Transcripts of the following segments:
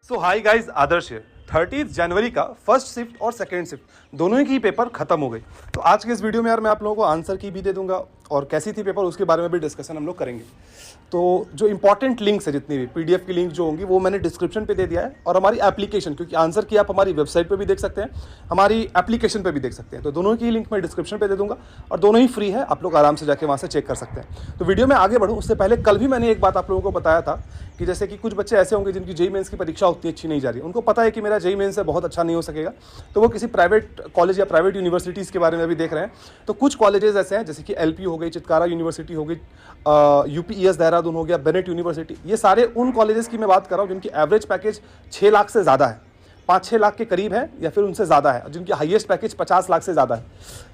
सो hi guys, आदर्श है। 30 जनवरी का first shift और सेकेंड शिफ्ट दोनों ही की पेपर खत्म हो गई। तो आज के इस वीडियो में यार मैं आप लोगों को आंसर की भी दे दूंगा और कैसी थी पेपर उसके बारे में भी डिस्कशन हम लोग करेंगे। तो जो इंपॉर्टेंट लिंक्स है जितनी भी पीडीएफ की लिंक जो होंगी वो मैंने डिस्क्रिप्शन पे दे दिया है, और हमारी एप्लीकेशन, क्योंकि आंसर की आप हमारी वेबसाइट पे भी देख सकते हैं, हमारी एप्लीकेशन पे भी देख सकते हैं। तो दोनों की लिंक मैं डिस्क्रिप्शन पे दे दूंगा और दोनों ही फ्री है, आप लोग आराम से जाके वहाँ से चेक कर सकते हैं। तो वीडियो में आगे बढ़ूँ उससे पहले कल भी मैंने एक बात आप लोगों को बताया था कि जैसे कि कुछ बच्चे ऐसे होंगे जिनकी जेईई मेंस की परीक्षा उतनी अच्छी नहीं जा रही है, उनको पता है कि मेरा जेईई मेंस से बहुत अच्छा नहीं हो सकेगा, तो वो किसी प्राइवेट कॉलेज या प्राइवेट यूनिवर्सिटीज़ के बारे में भी देख रहे हैं। तो कुछ कॉलेजेस ऐसे हैं जैसे कि एलपी हो गई, चितकारा यूनिवर्सिटी हो गई, यूपीईएस देहरादून हो गया, बेनेट यूनिवर्सिटी, ये सारे उन कॉलेजेस की मैं बात कर रहा हूँ जिनकी एवरेज पैकेज 6 लाख से ज़्यादा है, 5-6 लाख के करीब है या फिर उनसे ज़्यादा है, जिनकी हाईएस्ट पैकेज 50 लाख से ज़्यादा है।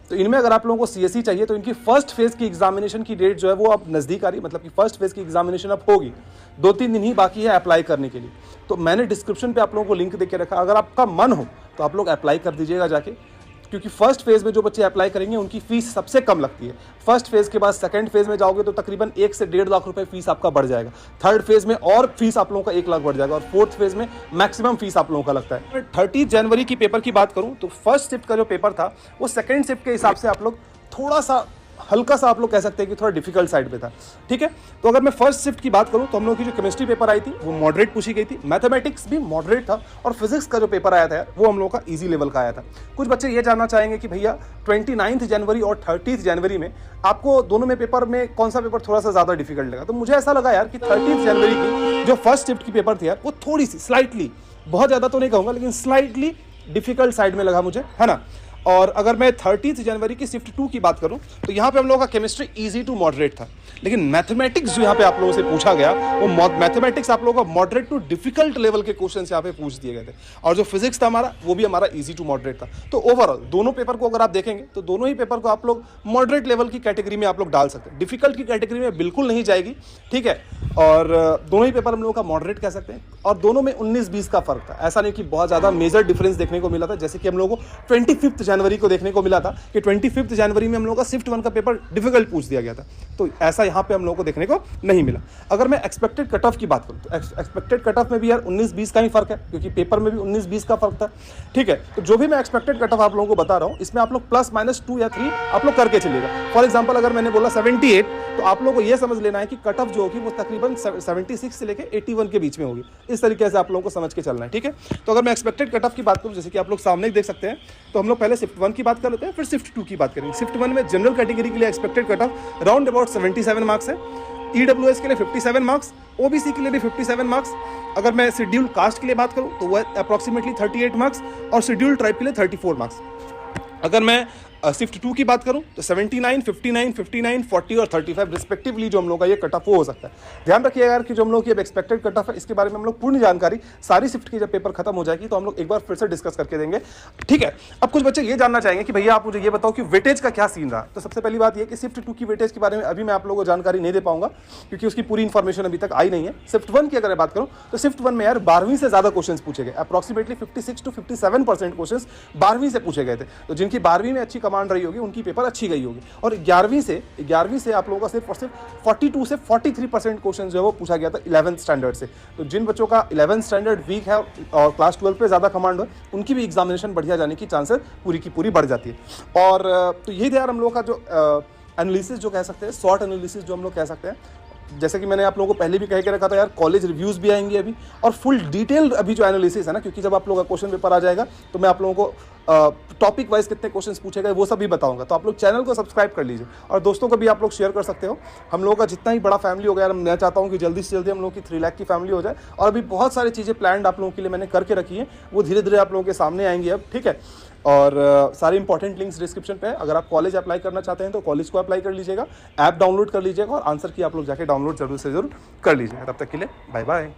तो इनमें अगर आप लोगों को सीएसई चाहिए तो इनकी फर्स्ट फेज़ की एग्जामिनेशन की डेट जो है वो अब नज़दीक आ रही, मतलब कि फर्स्ट फेज़ की एग्जामिनेशन अब होगी, 2-3 दिन ही बाकी है अप्लाई करने के लिए। तो मैंने डिस्क्रिप्शन पे आप लोगों को लिंक दे के रखा, अगर आपका मन हो तो आप लोग अप्लाई कर दीजिएगा जाके, क्योंकि फर्स्ट फेज़ में जो बच्चे अप्लाई करेंगे उनकी फीस सबसे कम लगती है। फर्स्ट फेज़ के बाद सेकंड फेज़ में जाओगे तो तकरीबन 1 से 1.5 लाख रुपए फीस आपका बढ़ जाएगा। थर्ड फेज़ में और फीस आप लोगों का 1 लाख बढ़ जाएगा, और फोर्थ फेज़ में मैक्सिमम फीस आप लोगों का लगता है। 30 जनवरी की पेपर की बात करूं तो फर्स्ट शिफ्ट का जो पेपर था वो सेकेंड शिफ्ट के हिसाब से आप लोग थोड़ा सा हल्का सा आप लोग कह सकते हैं कि थोड़ा डिफिकल्ट साइड पे था, ठीक है। तो अगर मैं फर्स्ट शिफ्ट की बात करूं तो हम लोग की जो केमिस्ट्री पेपर आई थी वो मॉडरेट पूछी गई थी, मैथमेटिक्स भी मॉडरेट था, और फिजिक्स का जो पेपर आया था वो हम लोगों का इजी लेवल का आया था। कुछ बच्चे ये जानना चाहेंगे कि भैया 29 जनवरी और 30 जनवरी में आपको दोनों में पेपर में कौन सा पेपर थोड़ा सा ज़्यादा डिफिकल्ट लगा। तो मुझे ऐसा लगा यार कि 30 जनवरी की जो फर्स्ट शिफ्ट की पेपर थी यार वो थोड़ी सी स्लाइटली, बहुत ज़्यादा तो नहीं कहूँगा लेकिन स्लाइटली डिफिकल्ट साइड में लगा मुझे, है ना। और अगर मैं 30 जनवरी की शिफ्ट 2 की बात करूं तो यहाँ पे हम लोगों का केमिस्ट्री इजी टू मॉडरेट था, लेकिन मैथमेटिक्स जो यहाँ पे आप लोगों से पूछा गया वो मैथमेटिक्स आप लोगों का मॉडरेट टू डिफिकल्ट लेवल के क्वेश्चन यहाँ पे पूछ दिए गए थे, और जो फिजिक्स था हमारा वो भी हमारा इजी टू मॉडरेट था। तो ओवरऑल दोनों पेपर को अगर आप देखेंगे तो दोनों ही पेपर को आप लोग मॉडरेट लेवल की कैटेगरी में आप लोग डाल सकते हैं, डिफिकल्ट की कैटेगरी में बिल्कुल नहीं जाएगी, ठीक है। और दोनों ही पेपर हम लोगों का मॉडरेट कह सकते हैं, और दोनों में 19-20 का फर्क था, ऐसा नहीं कि बहुत ज़्यादा मेजर डिफरेंस देखने को मिला था। जैसे कि हम लोगों को 25 जनवरी को देखने को मिला था कि 25 जनवरी में हम लोगों का शिफ्ट 1 का पेपर डिफिकल्ट पूछ दिया गया था, तो ऐसा यहाँ पे हम लोगों को देखने को नहीं मिला। अगर मैं एक्सपेक्टेड कट ऑफ की बात करूँ तो एक्सपेक्टेड कट ऑफ में भी यार 19-20 का ही फर्क है, क्योंकि पेपर में भी 19-20 का फर्क था, ठीक है। तो जो भी मैं एक्सपेक्टेड कट ऑफ आप लोगों को बता रहा हूँ इसमें आप लोग +-2 या 3 आप लोग करके चलिएगा। फॉर एग्जाम्पल अगर मैंने बोला 78 तो आप लोगों को यह समझ लेना है कि कट ऑफ जो होगी वो तकरीबन 76 से लेकर 81 के बीच में होगी, इस तरीके से आप लोगों को समझ के चलना है, ठीक है। तो अगर मैं एक्सपेक्टेड कट ऑफ की बात करूँ जैसे कि आप लोग सामने देख सकते हैं, तो हम लोग पहले शिफ्ट 1 की बात कर लेते हैं, फिर शिफ्ट 2 की बात करेंगे। शिफ्ट 1 में जनरल कैटेगरी के लिए expected cut off round about 77 marks है, ईडब्ल्यूएस के लिए 57 मार्क्स, ओबीसी के लिए भी 57 मार्क्स। अगर मैं शेड्यूल कास्ट के लिए बात करूं तो वह अप्रॉक्सीमेटली 38 मार्क्स, और शेड्यूल ट्राइब के लिए 34 मार्क्स। अगर मैं शिफ्ट 2 की बात करूं तो 79, 59, 59, 40 और 35 रिस्पेक्टिवली जो हम लोग का ये कट ऑफ हो सकता है। ध्यान रखिएगा यार कि जो हम लोग की अब एक्सपेक्टेड कट ऑफ है इसके बारे में हम लोग पूर्ण जानकारी सारी शिफ्ट की जब पेपर खत्म हो जाएगी तो हम लोग एक बार फिर से डिस्कस करके देंगे, ठीक है। अब कुछ बच्चे ये जानना चाहेंगे कि भैया आप मुझे ये बताओ कि वेटेज का क्या सीन रहा। तो सबसे पहली बात ये कि शिफ्ट 2 की वेटेज के बारे में अभी मैं आप लोगों को जानकारी नहीं दे पाऊंगा, क्योंकि उसकी पूरी इन्फॉर्मेशन अभी तक आई नहीं है। शिफ्ट 1 की अगर बात करूँ तो शिफ्ट 1 में यार 12वीं से ज्यादा क्वेश्चन पूछे गए, अप्रॉक्सीमेटली 56 to 57% क्वेश्चन 12वीं से पूछे गए थे। तो जिनकी 12वीं में अच्छी कमांड रही होगी उनकी पेपर अच्छी गई होगी, और 11वीं से आप लोगों का सिर्फ और सिर्फ 42 से 43% क्वेश्चन जो है वो पूछा गया था 11th स्टैंडर्ड से। तो जिन बच्चों का 11th स्टैंडर्ड वीक है और क्लास 12 पे ज़्यादा कमांड हो उनकी भी एग्जामिनेशन बढ़िया जाने की चांसेस पूरी की पूरी बढ़ जाती है। और तो यही यार हम लोगों का जो एनालिसिस जो कह सकते हैं, शॉर्ट एनालिसिस जो हम लोग कह सकते हैं, जैसे कि मैंने आप लोगों को पहले भी कह के रखा था यार, कॉलेज रिव्यूज़ भी आएंगे अभी, और फुल डिटेल अभी जो एनालिसिस है ना, क्योंकि जब आप लोगों का क्वेश्चन पेपर आ जाएगा तो मैं आप लोगों को टॉपिक वाइज कितने क्वेश्चंस पूछे गए वो सब भी बताऊंगा। तो आप लोग चैनल को सब्सक्राइब कर लीजिए और दोस्तों को भी आप लोग शेयर कर सकते हो। हम लोगों का जितना ही बड़ा फैमिली हो गया यार, मैं चाहता हूँ कि जल्दी से जल्दी हम लोग की 3 लाख की फैमिली हो जाए, और अभी बहुत सारी चीज़ें प्लान्ड आप लोगों के लिए मैंने करके रखी है, वो धीरे धीरे आप लोगों के सामने आएंगी अब, ठीक है। और सारे इंपॉर्टेंट लिंक्स डिस्क्रिप्शन पे है। अगर आप कॉलेज अप्लाई करना चाहते हैं तो कॉलेज को अप्लाई कर लीजिएगा, ऐप डाउनलोड कर लीजिएगा, और आंसर की आप लोग जाके डाउनलोड जरूर से जरूर कर लीजिएगा। तब तक के लिए बाय बाय।